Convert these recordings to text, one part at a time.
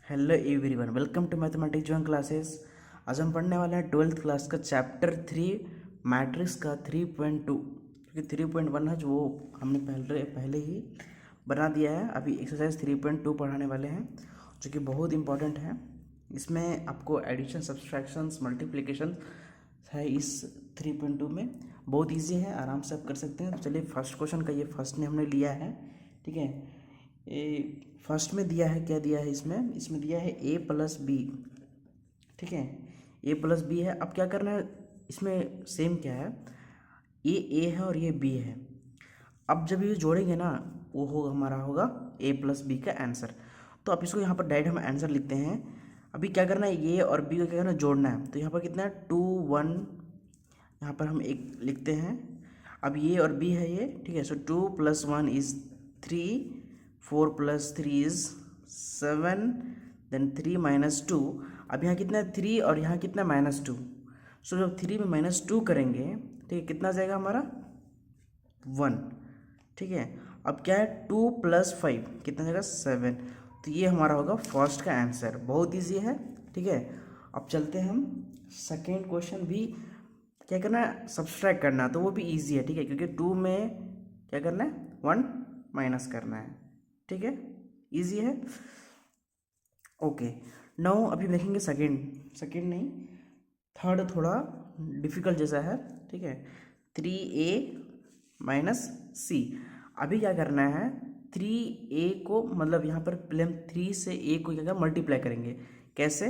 Hello everyone, welcome to mathematics join classes. आज हम पढ़ने वाले हैं 12th क्लास का चैप्टर 3 मैट्रिक्स का 3.2, क्योंकि 3.1 है जो वो हमने पहले ही बना दिया है। अभी एक्सरसाइज 3.2 पढ़ाने वाले हैं जो कि बहुत इंपॉर्टेंट है। इसमें आपको एडिशन, सब्सट्रैक्शंस, मल्टीप्लिकेशन है इस 3.2 में। बहुत ईजी है, आराम से आप कर सकते हैं। तो चलिए फर्स्ट क्वेश्चन का, ये फर्स्ट ने हमने लिया है, ठीक है। ये फर्स्ट में दिया है, क्या दिया है इसमें दिया है a प्लस बी, ठीक है। a प्लस बी है। अब क्या करना है, इसमें सेम क्या है, ये a है और ये b है। अब जब ये जोड़ेंगे ना, वो हमारा होगा a प्लस बी का आंसर। तो अब इसको यहाँ पर डायरेक्ट हम आंसर लिखते हैं। अभी क्या करना है, ये और b को क्या करना है, जोड़ना है। तो यहाँ पर कितना है, 2 1, यहाँ पर हम एक लिखते हैं। अब ये और b है ये, ठीक है। So 2 + 1 is 3, 4 + 3 is 7, then 3 - 2। अब यहाँ कितना है, 3 और यहाँ कितना -2। सो जब 3 में -2 करेंगे, ठीक है, कितना जाएगा हमारा 1, ठीक है। अब क्या है, 2 + 5 कितना जाएगा 7। तो ये हमारा होगा फर्स्ट का आंसर। बहुत ईजी है, ठीक है। अब चलते हैं हम सेकेंड क्वेश्चन। भी क्या करना है, सब्सट्रैक्ट करना, तो वो भी इजी है, ठीक है, क्योंकि 2 में क्या करना है, 1 माइनस करना है, ठीक है। इजी है, ओके। नाउ अभी देखेंगे सेकेंड नहीं, थर्ड थोड़ा डिफिकल्ट जैसा है, ठीक है। 3a - c। अभी क्या करना है, 3a को, मतलब यहाँ पर पहले हम 3 से a को क्या मल्टीप्लाई करेंगे। कैसे,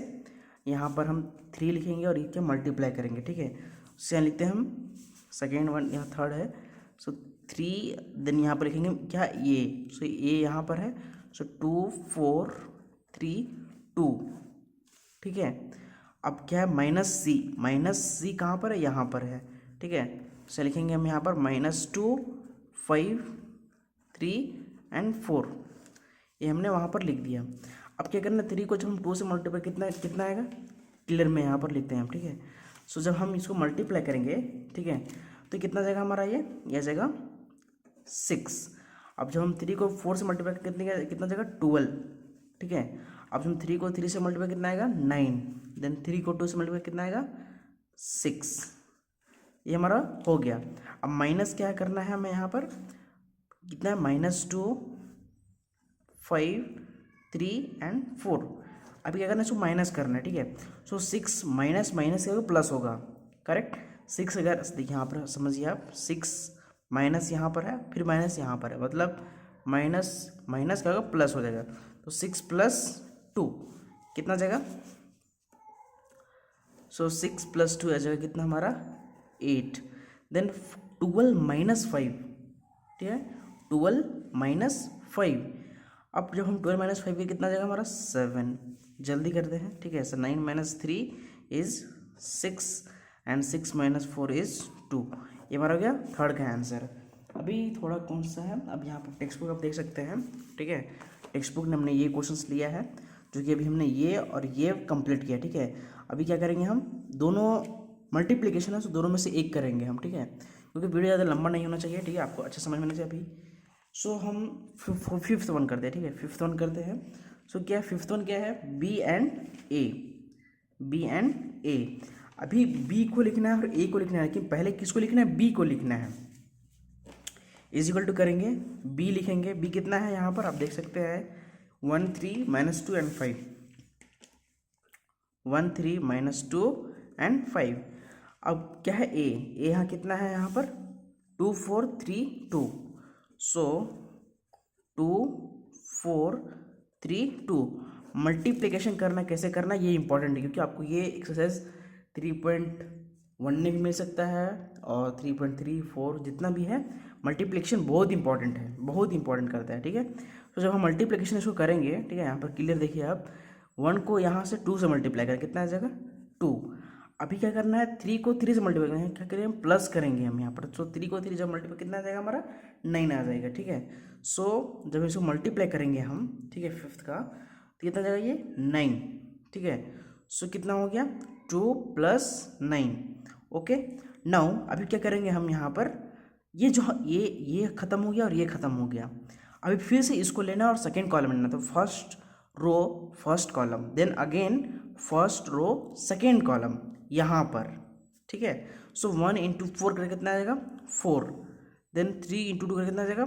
यहाँ पर हम 3 लिखेंगे और ये क्या मल्टीप्लाई करेंगे, ठीक है। उससे लिखते हैं हम सेकेंड वन, यहाँ थर्ड है। सो 3, देन यहाँ पर लिखेंगे क्या, a। सो a यहाँ पर है। सो 2 4 3 2, ठीक है। अब क्या है, -c कहाँ पर है, यहाँ पर है, ठीक है। से लिखेंगे हम यहाँ पर -2 5 3 एंड 4, ये हमने वहाँ पर लिख दिया। अब क्या करना है, 3 को जब हम 2 से मल्टीप्लाई, कितना आएगा, क्लियर में यहाँ पर लिखते हैं हम, ठीक है। सो जब हम इसको मल्टीप्लाई करेंगे, ठीक है, तो कितना जाएगा हमारा, ये जाएगा 6। अब जब हम 3 को 4 से मल्टीप्लाई कितना जाएगा 12, ठीक है। अब हम 3 को 3 से मल्टीप्लाई कितना आएगा 9, देन 3 को 2 से मल्टीप्लाई कितना आएगा 6। ये हमारा हो गया। अब माइनस क्या करना है हमें, यहाँ पर कितना है, -2 5 3 एंड 4। अभी क्या करना है, इसको माइनस करना है, ठीक है। सो 6 माइनस माइनस क्या होगा, प्लस होगा, करेक्ट। 6 अगर देखिए यहाँ पर समझिए आप, 6 माइनस यहाँ पर है, फिर माइनस यहाँ पर है, मतलब माइनस माइनस क्या होगा, प्लस हो जाएगा। तो 6 + 2 कितना जाएगा, सो 6 + 2 आ जाएगा कितना हमारा 8। देन 12 - 5, ठीक है, 12 - 5। अब जब हम 12 - 5 के कितना जाएगा हमारा 7। जल्दी करते हैं, ठीक है। सो 9 - 3 इज 6 एंड 6 - 4 इज 2। ये हमारा हो गया थर्ड का आंसर। अभी थोड़ा कौन सा है, अब यहाँ पर टेक्स्ट बुक आप देख सकते हैं, ठीक है। टेक्स्ट बुक ने हमने ये क्वेश्चंस लिया है, जो कि अभी हमने ये और ये कंप्लीट किया, ठीक है। अभी क्या करेंगे हम, दोनों मल्टीप्लिकेशन है, तो दोनों में से एक करेंगे हम, ठीक है, क्योंकि वीडियो ज़्यादा लंबा नहीं होना चाहिए, ठीक है, आपको अच्छा समझ में आना चाहिए अभी। सो हम फिफ्थ वन करते हैं, ठीक है, फिफ्थ वन करते हैं। सो क्या है, फिफ्थ वन क्या है, बी एंड ए। अभी बी को लिखना है और ए को लिखना है, लेकिन पहले किसको लिखना है, बी को लिखना है। इज इक्वल टू करेंगे, बी लिखेंगे। बी कितना है यहाँ पर आप देख सकते हैं, 1 3 -2 एंड 5, 1 3 -2 एंड 5। अब क्या है, ए यहाँ कितना है, यहाँ पर 2 4 3 2। सो 2 4 3 2। मल्टीप्लिकेशन करना कैसे करना, ये इंपॉर्टेंट है, क्योंकि आपको ये एक्सरसाइज 3.1 में भी मिल सकता है और 3.3 4 जितना भी है। मल्टीप्लिकेशन बहुत इंपॉर्टेंट है, बहुत इंपॉर्टेंट करता है, ठीक है। तो जब हम मल्टीप्लिकेशन इसको करेंगे, ठीक है, यहाँ पर क्लियर देखिए आप, 1 को यहाँ से 2 से मल्टीप्लाई करें, कितना आ जाएगा 2। अभी क्या करना है, 3 को 3 से मल्टीप्लाई करेंगे, क्या करेंगे हम, प्लस करेंगे हम यहाँ पर। सो 3 को 3 जब मल्टीप्लाई कितना आ जाएगा हमारा 9 आ जाएगा, ठीक है। सो जब इसको मल्टीप्लाई करेंगे हम, ठीक है, फिफ्थ का, तो कितना जाएगा ये 9, ठीक है। सो कितना हो गया 2 + 9, ओके। नाउ अभी क्या करेंगे हम, यहाँ पर ये जो ये ख़त्म हो गया और ये ख़त्म हो गया। अभी फिर से इसको लेना और सेकेंड कॉलम लेना। तो first row first column, then again first row second column यहाँ पर, ठीक है। सो 1 इंटू 4 करके कितना आ जाएगा 4, देन 3 इंटू 2 करके कितना आ जाएगा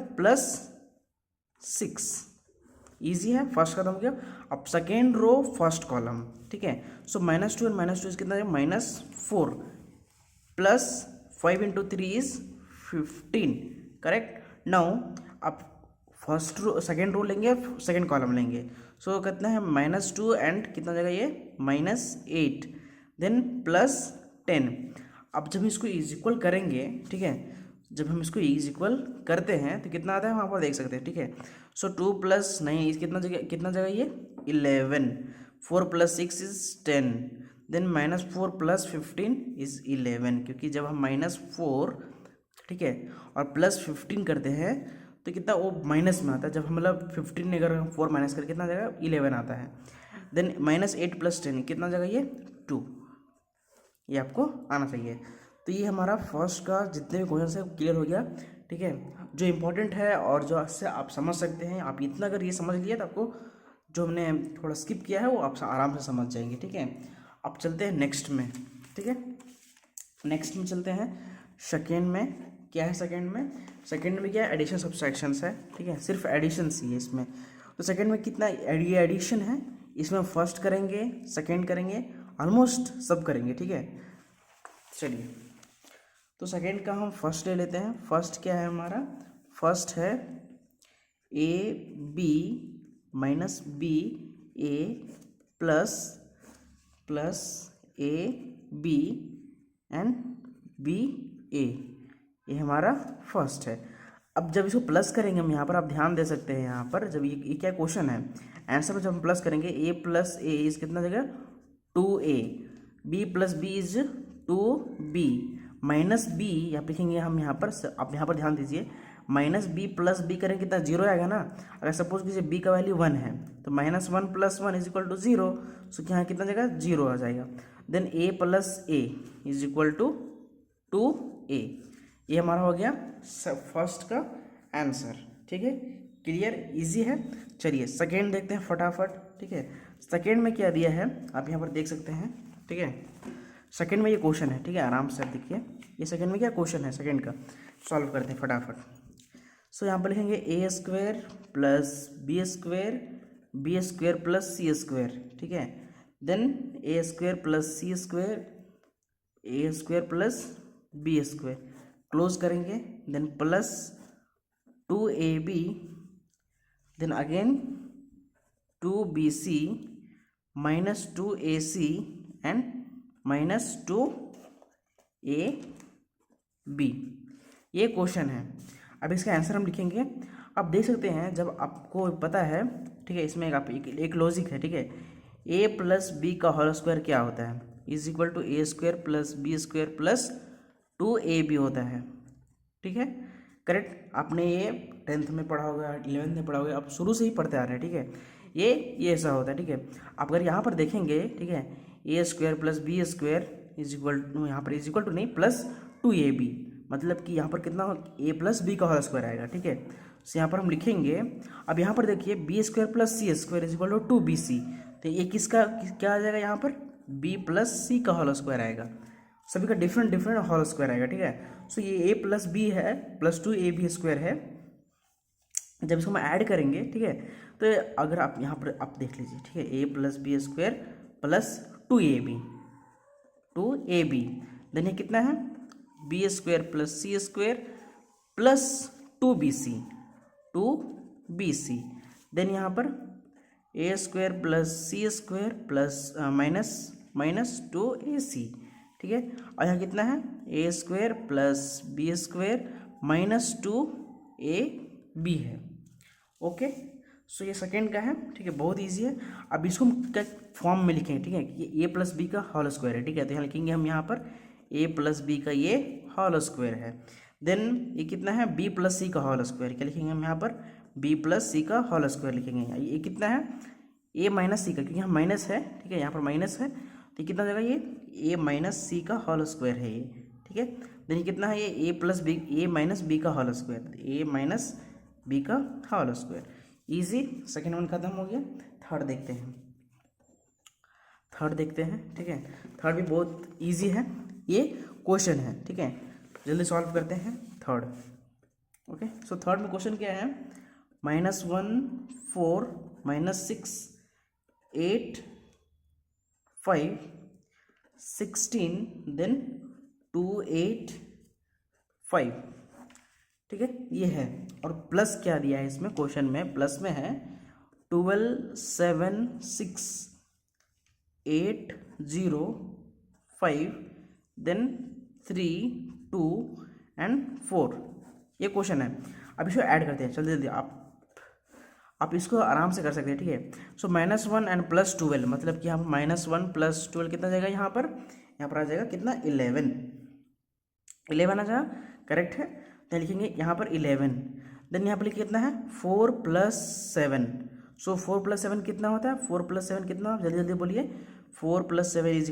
+6। ईजी है, फर्स्ट कॉलम हो गया। अब सेकेंड रो फर्स्ट कॉलम, ठीक है। सो -2 एंड -2 कितना है -4, +5 इंटू 3 इज 15, करेक्ट। नाउ अब फर्स्ट रो सेकेंड रो लेंगे, सेकेंड कॉलम लेंगे। सो कितना है -2 एंड कितना हो जाएगा ये -8, देन +10। अब जब इसको इज इक्वल करेंगे, ठीक है, जब हम इसको इज इक्वल करते हैं तो कितना आता है वहाँ पर देख सकते हैं, ठीक है। सो 2 + 9 कितना जगह ये 11, 4 + 6 इज 10, देन -4 + 15 इज 11, क्योंकि जब हम -4, ठीक है, और +15 करते हैं तो कितना वो माइनस में आता है। जब हम मतलब 15 अगर हम 4 माइनस करके कितना जगह 11 आता है। देन -8 + 10 कितना जगह ये 2, ये आपको आना चाहिए। तो ये हमारा फर्स्ट का जितने भी क्वेश्चन है क्लियर हो गया, ठीक है। जो इम्पोर्टेंट है और जो इससे आप समझ सकते हैं, आप इतना अगर ये समझ लिया तो आपको जो हमने थोड़ा स्किप किया है वो आप आराम से समझ जाएंगे, ठीक है। अब चलते हैं नेक्स्ट में, ठीक है। नेक्स्ट में चलते हैं सेकेंड में। क्या है सेकेंड में क्या है एडिशन सब्सट्रैक्शंस है, ठीक है, सिर्फ एडिशन ही है इसमें। तो सेकेंड में कितना ये एडिशन है, इसमें फर्स्ट करेंगे, सेकेंड करेंगे, ऑलमोस्ट सब करेंगे, ठीक है। चलिए, तो सेकेंड का हम फर्स्ट ले लेते हैं। फर्स्ट क्या है हमारा, फर्स्ट है AB - BA plus AB and BA, ये हमारा फर्स्ट है। अब जब इसको प्लस करेंगे हम यहाँ पर, आप ध्यान दे सकते हैं यहाँ पर, जब ये क्या क्वेश्चन है, आंसर में जब हम प्लस करेंगे A + A इज कितना जगह 2A, B + B is 2B, -B यहाँ पे लिखेंगे हम यहाँ पर, आप यहाँ पर ध्यान दीजिए, -B + B करेंगे कितना 0 आएगा ना। अगर सपोज कीजिए B का वैल्यू 1 है तो -1 + 1 इज इक्वल टू 0, सो यहाँ कितना जगह 0 आ जाएगा। Then A + A is equal to 2A, ये हमारा हो गया फर्स्ट का आंसर, ठीक है। क्लियर, इजी है। चलिए सेकेंड देखते हैं फटाफट, ठीक है। सेकेंड में क्या दिया है आप यहाँ पर देख सकते हैं, ठीक है। सेकेंड में ये क्वेश्चन है, ठीक है, आराम से आप देखिए, ये सेकेंड में क्या क्वेश्चन है सेकेंड का, सॉल्व करते हैं फटाफट। सो यहाँ पर लिखेंगे A² + B² + C², ठीक है। Then A² + C² + B², close करेंगे, then +2AB, then again 2BC -2AC and -2AB, ये क्वेश्चन है। अब इसका आंसर हम लिखेंगे। आप देख सकते हैं जब आपको पता है, ठीक है, इसमें एक लॉजिक है, ठीक है। A + B का होल स्क्वायर क्या होता है, is equal to A² + B² + 2AB होता है, ठीक है, करेक्ट। आपने ये 10th में पढ़ा होगा, 11th में पढ़ा होगा, आप शुरू से ही पढ़ते आ रहे हैं, ठीक है। ये ऐसा होता है, ठीक है। आप अगर यहाँ पर देखेंगे, ठीक है, A² + B² is equal to, यहाँ पर इज इक्वल टू नहीं, +2AB, मतलब कि यहाँ पर कितना A + B का होल स्क्वायर आएगा, ठीक है। तो यहाँ पर हम लिखेंगे। अब यहाँ पर देखिए B² + C² is equal to 2BC, तो ये किसका क्या आ जाएगा, यहाँ पर B + C का होल स्क्वायर आएगा, सभी का डिफरेंट होल स्क्वायर आएगा, ठीक है। सो ये A + B है +2AB² है। जब इसको हम ऐड करेंगे, ठीक है, तो अगर आप यहाँ पर आप देख लीजिए, ठीक है, A + B² + 2AB, देन ये कितना है B² + C² + 2BC, देन यहाँ पर A² + C² + -2AC, ठीक है। और यहाँ कितना है A² + B² - 2AB है, ओके। सो ये सेकेंड का है, ठीक है, बहुत इजी है। अब इसको हम क्या फॉर्म में लिखेंगे, ठीक है, ये A + B का होल स्क्वायर है, ठीक है। तो यहाँ लिखेंगे हम यहाँ पर A + B का ये होल स्क्वायर है। देन ये कितना है B + C का होल स्क्वायर, क्या लिखेंगे हम यहाँ पर B + C का होल स्क्वायर लिखेंगे। ये कितना है A - C का, क्योंकि यहाँ माइनस है, ठीक है, यहाँ पर माइनस है, तो कितना जगह ये A - C का होल स्क्वायर है ये, ठीक है। देन कितना है ये A + B A - B का होल स्क्वायर, A - B का whole square. Easy, second one खत्म हो गया। थर्ड देखते हैं। थर्ड देखते हैं, ठीक है। थर्ड भी बहुत इजी है, ये क्वेश्चन है, ठीक है। जल्दी सॉल्व करते हैं थर्ड। ओके, सो थर्ड में क्वेश्चन क्या है, -1 4 -6 8 5 16 देन 2 8 5, ठीक है, ये है। और प्लस क्या दिया है इसमें क्वेश्चन में, प्लस में है 12 7 6 8 0 5 देन 3 2 एंड 4, ये क्वेश्चन है। अब इसको ऐड करते हैं, जल्दी जल्दी आप इसको आराम से कर सकते हैं, ठीक है। सो -1 एंड +12, मतलब कि हम -1 + 12 कितना जाएगा यहाँ पर आ जाएगा कितना 11 आ जाएगा, करेक्ट है। तो लिखेंगे यहाँ पर 11, देन यहाँ पर लिखिए कितना है 4 + 7। सो 4 + 7 कितना होता है, 4 + 7 कितना, जल्दी जल्दी बोलिए, 4 + 7 =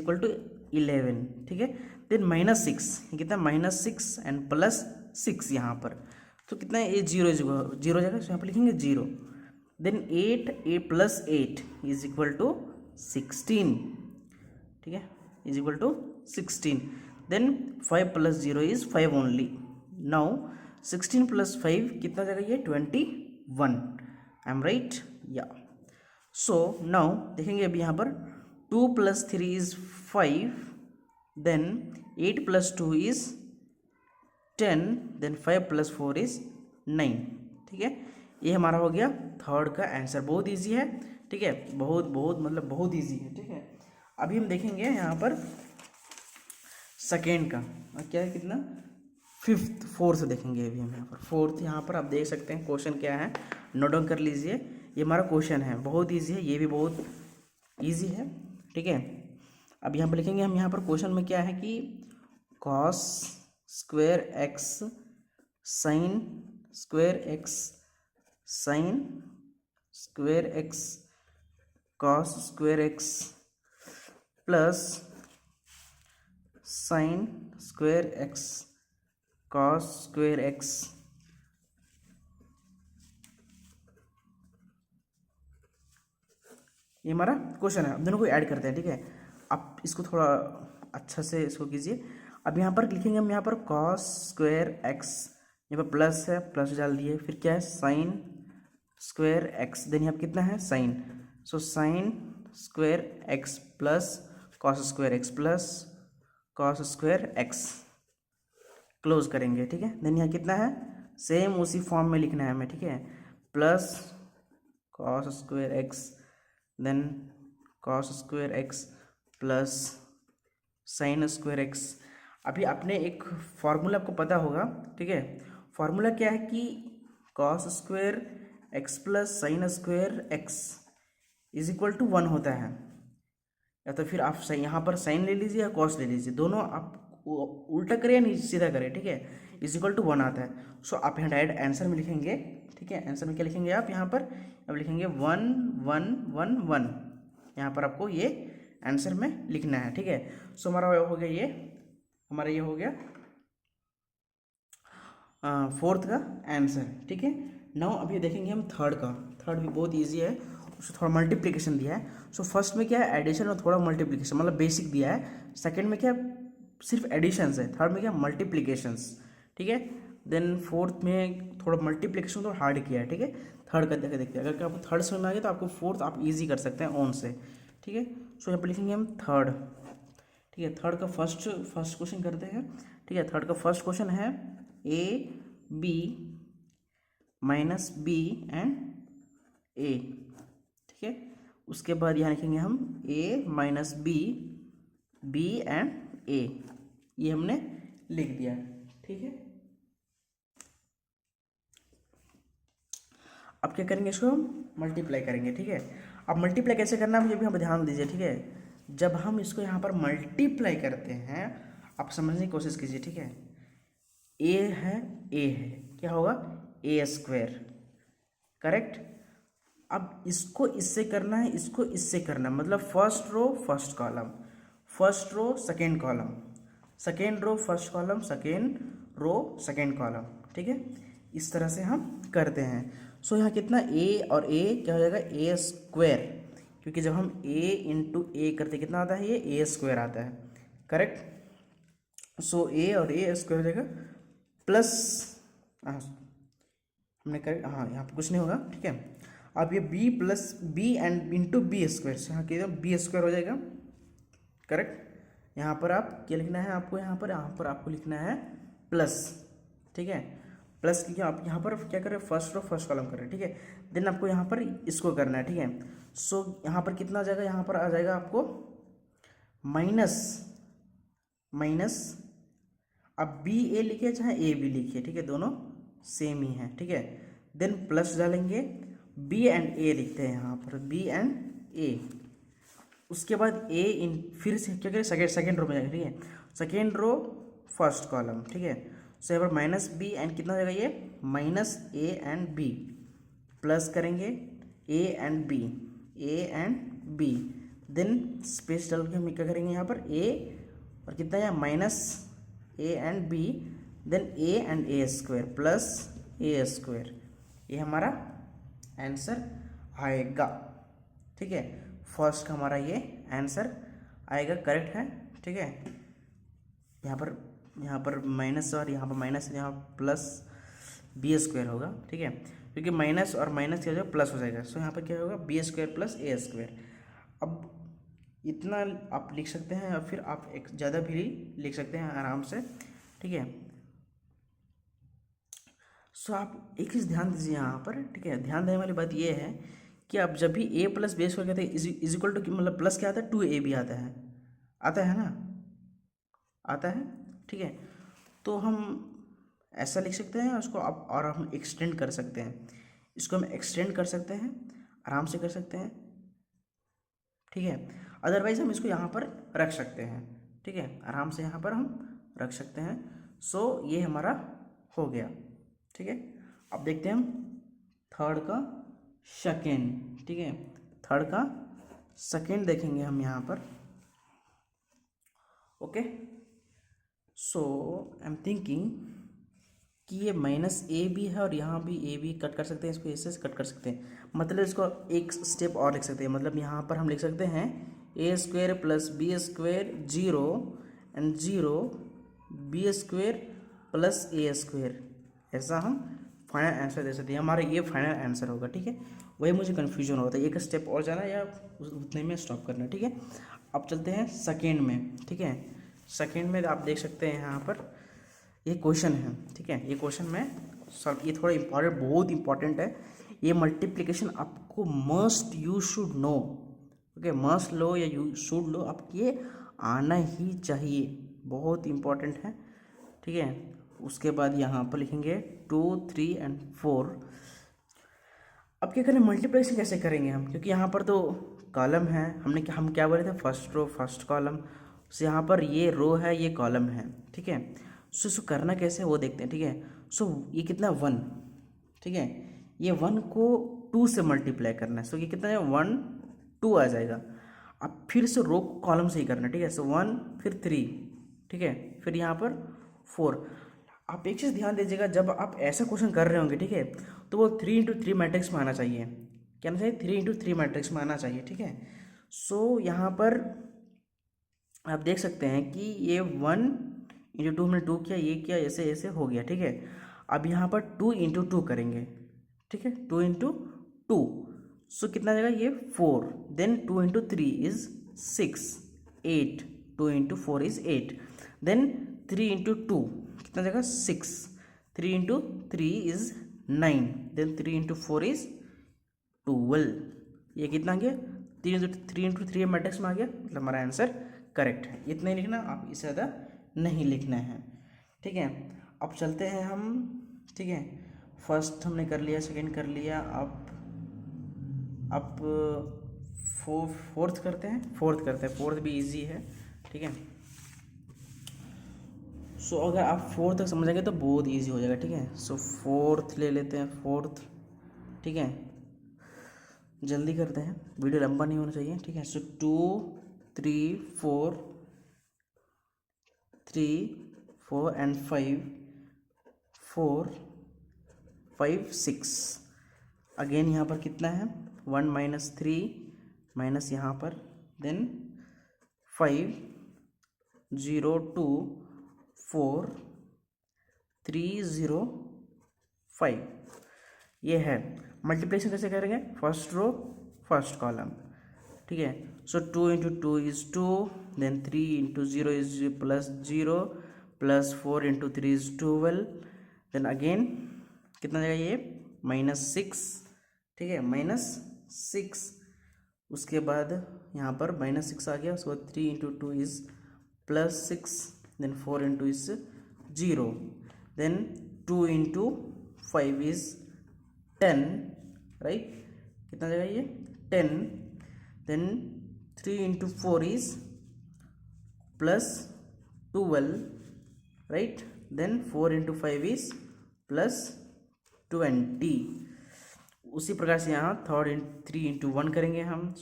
11, ठीक है। देन -6, कितना -6 एंड +6 यहाँ पर, तो कितना है, ये 0 0 जाएगा, तो यहाँ पर लिखेंगे 0। देन 8 + 8 = 16, ठीक है, = 16। Then 5 + 0 is 5 only। नाउ 16 + 5 कितना जाएगा, ये 21। आई एम राइट, या। सो नाउ देखेंगे अभी यहाँ पर 2 + 3 is 5, then 8 + 2 is 10, then 5 + 4 is 9, ठीक है। ये हमारा हो गया थर्ड का आंसर, बहुत इजी है, ठीक है, बहुत बहुत मतलब बहुत इजी है, ठीक है। अभी हम देखेंगे यहाँ पर सेकेंड का, क्या है, कितना, फोर्थ देखेंगे अभी हम यहाँ पर। फोर्थ यहाँ पर आप देख सकते हैं क्वेश्चन क्या है, नोट डाउन कर लीजिए। ये हमारा क्वेश्चन है, बहुत इजी है, ये भी बहुत इजी है, ठीक है। अब यहाँ पर लिखेंगे हम, यहाँ पर क्वेश्चन में क्या है कि cos² x sin² x sin² x cos² x plus sin² x cos² x, ये हमारा क्वेश्चन है। अब दोनों को ऐड करते हैं, ठीक है। आप इसको थोड़ा अच्छा से इसको कीजिए। अब यहाँ पर लिखेंगे हम, यहाँ पर cos² x, यहाँ पर प्लस है, प्लस डाल दिए, फिर क्या है sin² x, देन यहाँ पर कितना है sin, सो sin² x plus cos² x plus cos² x, close करेंगे, ठीक है। देन यहाँ कितना है, सेम उसी फॉर्म में लिखना है हमें, ठीक है, plus cos² x then cos² x plus sin² x। अभी आपने एक फार्मूला आपको पता होगा, ठीक है। फार्मूला क्या है कि cos² x plus sin² x = 1 होता है, या तो फिर आप यहाँ पर साइन ले लीजिए या कॉस ले लीजिए, दोनों आप उल्टा करें या नहीं सीधा करें, ठीक है, = 1 आता है। सो आप यहाँ डायरेक्ट आंसर में लिखेंगे, ठीक है। आंसर में क्या लिखेंगे आप, यहाँ पर अब लिखेंगे 1 1 1 1, यहाँ पर आपको ये आंसर में लिखना है, ठीक है। सो हमारा हो गया ये, हमारा ये हो गया फोर्थ का आंसर, ठीक है। नाउ अभी देखेंगे हम थर्ड का। थर्ड भी बहुत ईजी है, उसको थोड़ा मल्टीप्लिकेशन दिया है। सो फर्स्ट में क्या है, एडिशन और थोड़ा मल्टीप्लिकेशन, मतलब बेसिक दिया है। सेकंड में क्या सिर्फ एडिशंस है। थर्ड में क्या मल्टीप्लिकेशंस, ठीक है। देन फोर्थ में थोड़ा मल्टीप्लिकेशन थोड़ा हार्ड किया है, ठीक है। थर्ड का देखते हैं, अगर आपको थर्ड समझ में आ गया तो आपको फोर्थ आप इजी कर सकते हैं ऑन से, ठीक है। सो यहाँ पर लिखेंगे हम थर्ड, ठीक है। थर्ड का फर्स्ट क्वेश्चन करते हैं, ठीक है। थर्ड का फर्स्ट क्वेश्चन है AB - B एंड A, ठीक है। उसके बाद यहाँ लिखेंगे हम A - B एंड A, ये हमने लिख दिया, ठीक है। अब क्या करेंगे, इसको हम मल्टीप्लाई करेंगे, ठीक है। अब मल्टीप्लाई कैसे करना है मुझे भी यहाँ पर ध्यान दीजिए, ठीक है। जब हम इसको यहाँ पर मल्टीप्लाई करते हैं, आप समझने की कोशिश कीजिए, ठीक है। ए है, क्या होगा, A², करेक्ट। अब इसको इससे करना है, इसको इससे करना है, मतलब first row first column, first row second column, second row first column, second row second column, ठीक है। इस तरह से हम करते हैं। सो यहाँ कितना A और A क्या हो जाएगा, A², क्योंकि जब हम a इंटू ए करते कितना आता है, ये ए स्क्वायर आता है, करेक्ट। सो ए और ए स्क्वायर हो जाएगा प्लस, हाँ हमने करेक्ट, हाँ यहाँ पर कुछ नहीं होगा, ठीक है। अब ये b plus B and into B square से यहाँ क्या बी स्क्वायर हो जाएगा, करेक्ट। यहाँ पर आप क्या लिखना है आपको, यहाँ पर आपको लिखना है प्लस, ठीक है, प्लस क्योंकि आप यहाँ पर क्या कर रहे हैं, फर्स्ट रो फर्स्ट कॉलम कर रहे हैं, ठीक है। देन आपको यहाँ पर इसको करना है, ठीक है। सो यहाँ पर कितना आ जाएगा, यहाँ पर आ जाएगा आपको माइनस माइनस, अब बी ए लिखिए चाहे ए बी लिखिए, ठीक है, दोनों सेम ही है, ठीक है। देन प्लस डालेंगे, बी एंड ए लिखते हैं यहाँ पर, बी एंड ए। उसके बाद ए इन फिर से क्या करें, सेकेंड रो में जाएगा, ठीक है, सेकेंड रो फर्स्ट कॉलम, ठीक है। सो यहाँ पर माइनस बी एंड कितना हो जाएगा, ये minus A and B, plus करेंगे A and B, then space डाल के हम क्या करेंगे यहाँ पर ए और कितना है minus A and B, then A square plus A square, ये हमारा आंसर आएगा, ठीक है। फर्स्ट का हमारा ये आंसर आएगा, करेक्ट है, ठीक है। यहाँ पर माइनस और यहाँ पर माइनस, यहाँ प्लस बी स्क्वायर होगा, ठीक है, क्योंकि माइनस और माइनस क्या हो जाएगा, प्लस हो जाएगा। सो यहाँ पर क्या होगा, B square plus A square. अब इतना आप लिख सकते हैं, और फिर आप एक ज़्यादा भी लिख सकते हैं आराम से, ठीक है। सो आप एक चीज़ ध्यान दीजिए यहाँ पर, ठीक है, ध्यान देने वाली बात ये है कि आप जब भी a प्लस बी स्क्वायर कहते हैं इज इक्वल टू, मतलब प्लस क्या आता है, 2ab आता है ना, आता है, ठीक है। तो हम ऐसा लिख सकते हैं उसको आप, और हम एक्सटेंड कर सकते हैं, इसको हम एक्सटेंड कर सकते हैं, आराम से कर सकते हैं, ठीक है। अदरवाइज हम इसको यहाँ पर रख सकते हैं, ठीक है, आराम से यहाँ पर हम रख सकते हैं। सो ये हमारा हो गया, ठीक है। अब देखते हैं हम थर्ड का सेकेंड, ठीक है, थर्ड का सेकेंड देखेंगे हम यहाँ पर, okay. So I am thinking कि ये माइनस ए भी है और यहाँ भी ए भी कट कर सकते हैं, इसको ऐसे कट कर सकते हैं, मतलब इसको एक स्टेप और लिख सकते हैं, मतलब यहाँ पर हम लिख सकते हैं A square plus B square zero and zero B square plus A square, ऐसा हम फाइनल आंसर दे सकते हैं, हमारा ये फाइनल आंसर होगा, ठीक है। वही मुझे कन्फ्यूजन होता है, एक स्टेप और जाना या उतने में स्टॉप करना, ठीक है। अब चलते हैं सेकेंड में, ठीक है। सेकेंड में आप देख सकते हैं यहाँ पर ये क्वेश्चन है, ठीक है, ये क्वेश्चन में सॉल्व, ये थोड़ा इम्पॉर्टेंट, बहुत इंपॉर्टेंट है ये मल्टीप्लिकेशन, आपको must you should know, okay, must लो या यू शुड लो, आपको ये आना ही चाहिए, बहुत इंपॉर्टेंट है, ठीक है। उसके बाद यहाँ पर लिखेंगे 2, 3 एंड 4। अब क्या करें, मल्टीप्लिकेशन कैसे करेंगे हम, क्योंकि यहाँ पर तो कॉलम है, हम क्या बोले थे, फर्स्ट रो फर्स्ट कॉलम, सो यहाँ पर ये रो है ये कॉलम है, ठीक है। सो इसको करना कैसे है वो देखते हैं, ठीक है। सो ये कितना 1, ठीक है, ये 1 को 2 से मल्टीप्लाई करना है, सो ये कितना है 1 2 आ जाएगा। अब फिर से रो को कॉलम से ही करना है, ठीक है। सो 1 फिर 3, ठीक है, फिर यहाँ पर 4। आप एक चीज़ ध्यान दीजिएगा, जब आप ऐसा क्वेश्चन कर रहे होंगे, ठीक है, तो वो 3x3 मैट्रिक्स में आना चाहिए, क्या आना चाहिए, 3x3 मैट्रिक्स में आना चाहिए, ठीक है। सो यहाँ पर आप देख सकते हैं कि ये 1 × 2 हमने 2 किया, ये किया, ऐसे ऐसे हो गया, ठीक है। अब यहाँ पर 2 × 2 करेंगे, ठीक है, 2 × 2, सो कितना आ जाएगा, ये 4, देन 2 × 3 इज 6, 8, 2 × 4 इज 8, देन 3 × 2 कितना आ जाएगा 6, 3 × 3 इज 9, देन 3 × 4 इज 12, ये कितना आ गया 3 × 3 मैट्रिक्स में आ गया, मतलब हमारा आंसर करेक्ट है। इतना ही लिखना, आप इससे ज़्यादा नहीं लिखना है, ठीक है। अब चलते हैं हम, ठीक है, फर्स्ट हमने कर लिया, सेकंड कर लिया, अब फोर्थ करते हैं, फोर्थ भी इजी है, ठीक है। सो अगर आप फोर्थ तक समझेंगे तो बहुत इजी हो जाएगा, ठीक है। सो फोर्थ ले लेते हैं, फोर्थ, ठीक है, जल्दी करते हैं, वीडियो लंबा नहीं होना चाहिए, ठीक है। सो 2 3 4 3 4 एंड 5 4 5 6, अगेन यहाँ पर कितना है 1 - 3 माइनस यहाँ पर, देन 5 0 2 4 3 0 5, ये है। मल्टीप्लिकेशन कैसे करेंगे, फर्स्ट रो फर्स्ट कॉलम, ठीक है। So 2 into 2 is 2, then 3 into 0 is plus 0, plus 4 into 3 is 12, then again कितना जाएगा ये -6, ठीक है, -6। उसके बाद यहाँ पर -6 आ गया, उसके बाद 3 into 2 is +6, then 4 into is 0, then 2 into 5 is 10, right, कितना जाएगा ये 10, then 3 into 4 is +12, right, then 4 into 5 is +20। उसी प्रकार से यहाँ 3 इंटू 1 करेंगे हम,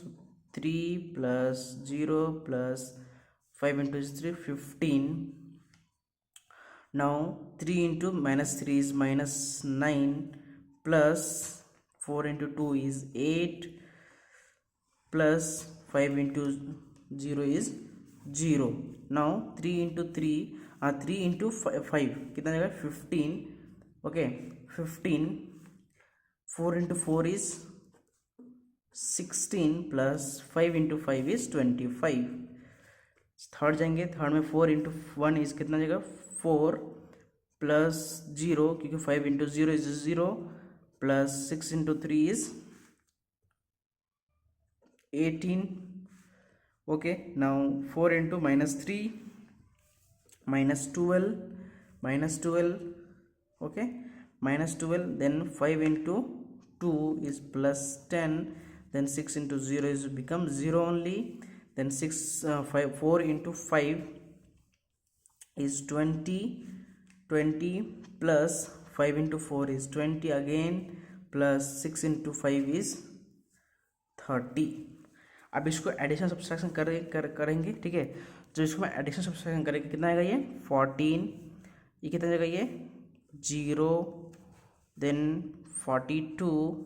3 plus 0 plus 5 into 3 15। Now 3 into -3 is -9, plus 4 into 2 is 8, plus 5 into 0 is 0। Now 3 into 5 कितना जाएगा 15, okay 15, 4 into 4 is 16, plus 5 into 5 is 25। Third जाएंगे, थर्ड में 4 इंटू 1 इज कितना जाएगा 4, प्लस 0 क्योंकि 5 into 0 is 0, plus 6 into 3 is 18, okay. Now 4 into -3 -12, okay, -12, then 5 into 2 is +10, then 6 into 0 is become 0 only, then 4 into 5 is 20, plus 5 into 4 is 20 again, plus 6 into 5 is 30। अब इसको addition subtraction करेंगे, ठीक है। जो इसको मैं एडिशन सब्सट्रैक्शन करेंगे कितना आएगा ये 14, ये कितना जाएगा ये 0, देन 42,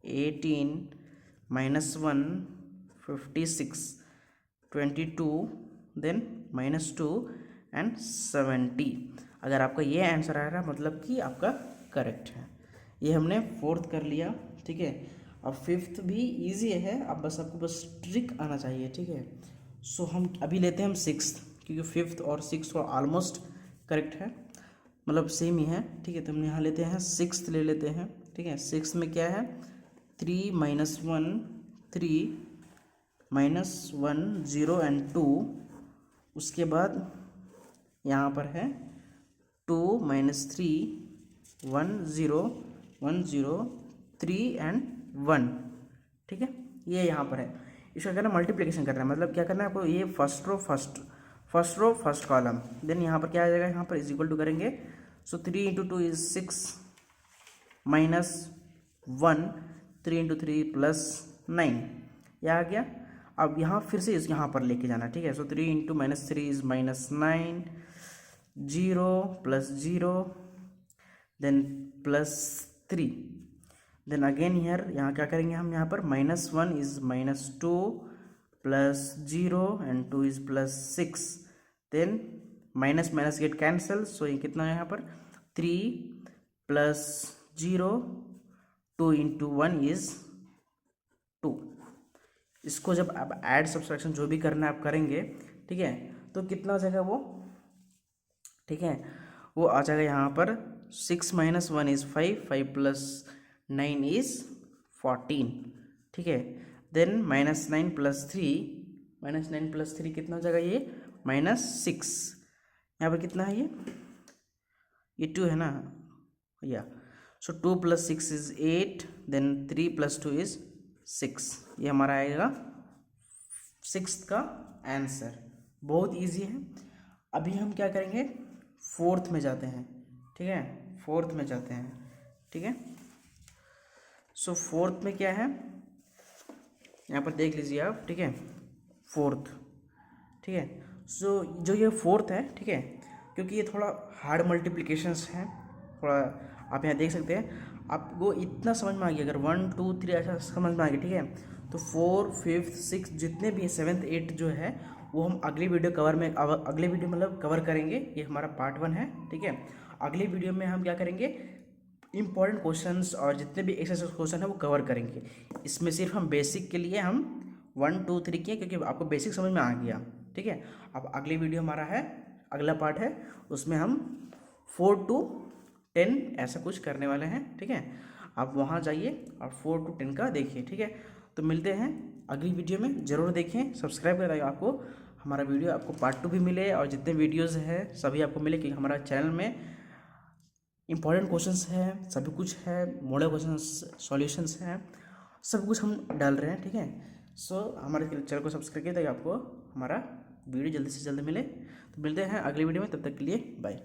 18, -1, 56, 22, देन -2 एंड 70। अगर आपका ये आंसर आ रहा है मतलब कि आपका करेक्ट है। ये हमने फोर्थ कर लिया, ठीक है। अब फिफ्थ भी इजी है, अब आपको बस ट्रिक आना चाहिए, ठीक है। सो हम अभी लेते हैं हम सिक्स्थ, क्योंकि फिफ्थ और सिक्स्थ ऑलमोस्ट करेक्ट है, मतलब सेम ही है, ठीक है। तो हम यहाँ लेते हैं सिक्स्थ ले लेते हैं, ठीक है। सिक्स्थ में क्या है 3 - 1 3 -1 0 एंड 2, उसके बाद यहाँ पर है 2 - 3 1 0 1 0 3 एंड 1, ठीक है। ये यहाँ पर है, इसका करना मल्टीप्लिकेशन करना है, मतलब क्या करना है आपको, ये first row first column, then यहाँ पर क्या आ जाएगा, यहाँ पर इज इक्वल टू करेंगे। सो 3 इंटू 2 इज 6 -1, 3 इंटू 3 +9, यह आ गया। अब यहाँ फिर से इस यहाँ पर लेके जाना, ठीक है। So 3 into -3 is -9, 0 + 0, then +3, then again यहाँ क्या करेंगे हम, यहाँ पर -1 is -2, plus 0 and 2 is +6, then minus get cancel. So ये कितना है यहाँ पर 3 + 0, 2 इंटू 1 इज 2। इसको जब आप ऐड सब्सट्रैक्शन जो भी करना है आप करेंगे, ठीक है, तो कितना आ जाएगा वो, ठीक है, वो आ जाएगा यहाँ पर 6 - 1 इज 5, 5 + 9 इज 14, ठीक है। देन -9 + 3 कितना हो जाएगा ये -6, यहाँ पर कितना है ये 2 है ना, या सो 2 + 6 इज 8, देन 3 + 2 इज 6, ये हमारा आएगा सिक्स्थ का आंसर। बहुत इजी है। अभी हम क्या करेंगे, फोर्थ में जाते हैं, ठीक है, फोर्थ में जाते हैं, ठीक है। सो फोर्थ में क्या है, यहाँ पर देख लीजिए आप, ठीक है, फोर्थ, ठीक है। सो जो ये फोर्थ है, ठीक है, क्योंकि ये थोड़ा हार्ड मल्टीप्लिकेशंस हैं, थोड़ा आप यहाँ देख सकते हैं, आपको इतना समझ में आ गया, अगर 1 2 3 ऐसा समझ में आ गया, ठीक है, तो 4, 5, 6 जितने भी 7th 8 जो है वो हम अगली वीडियो अगले वीडियो मतलब कवर करेंगे। ये हमारा पार्ट 1 है, ठीक है। अगली वीडियो में हम क्या करेंगे, इंपॉर्टेंट क्वेश्चंस और जितने भी एक्सरसाइज क्वेश्चन है वो कवर करेंगे। इसमें सिर्फ हम बेसिक के लिए हम 1, 2, 3 किए क्योंकि आपको बेसिक समझ में आ गया, ठीक है। अब अगली वीडियो हमारा है, अगला पार्ट है, उसमें हम 4 to 10 ऐसा कुछ करने वाले हैं, ठीक है। आप वहाँ जाइए और 4 to 10 का देखिए, ठीक है। तो मिलते हैं अगली वीडियो में, ज़रूर देखें, सब्सक्राइब करें आपको हमारा वीडियो, आपको पार्ट 2 भी मिले और जितने वीडियोज़ हैं सभी आपको मिले, क्योंकि हमारा चैनल में इंपॉर्टेंट क्वेश्चंस है, सभी कुछ है, मॉडल क्वेश्चंस सॉल्यूशंस हैं, सब कुछ हम डाल रहे हैं, ठीक है। सो हमारे चैनल को सब्सक्राइब किया ताकि आपको हमारा वीडियो जल्दी से जल्दी मिले। तो मिलते हैं अगली वीडियो में, तब तक के लिए बाय।